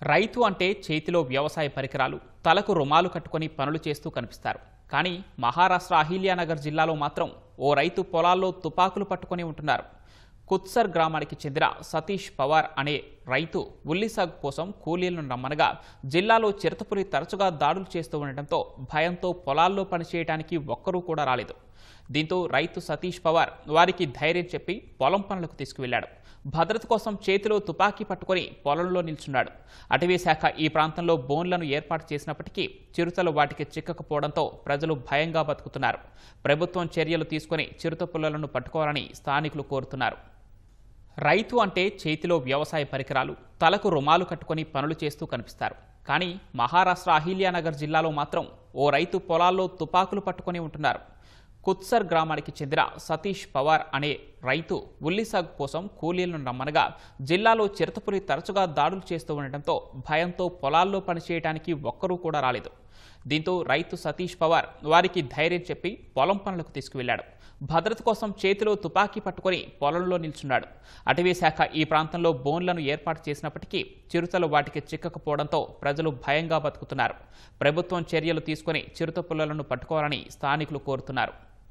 రైతు అంటే చేతిలో వ్యవసాయ పరికరాలు, తలకు రుమాలు కట్టుకొని పనులు చేస్తూ కనిపిస్తారు. కానీ మహారాష్ట్ర అహిల్యానగర్ జిల్లాలో మాత్రం ఓ రైతు పొలాల్లో తుపాకులు పట్టుకొని ఉంటున్నారు. కుత్సర్ గ్రామానికి చెందిన సతీష్ పవార్ అనే రైతు ఉల్లి సాగు కోసం కూలీలను నమ్మనగా జిల్లాలో చిరుతపులి తరచుగా దాడులు చేస్తూ ఉండటంతో భయంతో పొలాల్లో పనిచేయడానికి ఒక్కరూ కూడా రాలేదు. దీంతో రైతు సతీష్ పవార్ వారికి ధైర్యం చెప్పి పొలం పనులకు తీసుకువెళ్లాడు. భద్రత కోసం చేతిలో తుపాకీ పట్టుకొని పొలంలో నిల్చున్నాడు. అటవీ శాఖ ఈ ప్రాంతంలో బోన్లను ఏర్పాటు చేసినప్పటికీ చిరుతలు వాటికి చిక్కకపోవడంతో ప్రజలు భయంగా బతుకుతున్నారు. ప్రభుత్వం చర్యలు తీసుకుని చిరుత పుల్లలను పట్టుకోవాలని స్థానికులు కోరుతున్నారు. రైతు అంటే చేతిలో వ్యవసాయ పరికరాలు, తలకు రుమాలు కట్టుకొని పనులు చేస్తూ కనిపిస్తారు. కానీ మహారాష్ట్ర అహిల్యానగర్ జిల్లాలో మాత్రం ఓ రైతు పొలాల్లో తుపాకులు పట్టుకొని ఉంటున్నారు. కుత్సర్ గ్రామానికి చెందిన సతీష్ పవార్ అనే రైతు ఉల్లి సాగు కోసం కూలీలను నమ్మనగా జిల్లాలో చిరుతపులి తరచుగా దాడులు చేస్తూ ఉండటంతో భయంతో పొలాల్లో పనిచేయడానికి ఒక్కరూ కూడా రాలేదు. దీంతో రైతు సతీష్ పవార్ వారికి ధైర్యం చెప్పి పొలం పనులకు తీసుకువెళ్లాడు. భద్రత కోసం చేతిలో తుపాకీ పట్టుకొని పొలంలో నిల్చున్నాడు. అటవీ శాఖ ఈ ప్రాంతంలో బోన్లను ఏర్పాటు చేసినప్పటికీ చిరుతలు వాటికి చిక్కకపోవడంతో ప్రజలు భయంగా బతుకుతున్నారు. ప్రభుత్వం చర్యలు తీసుకుని చిరుత పుల్లలను పట్టుకోవాలని స్థానికులు కోరుతున్నారు.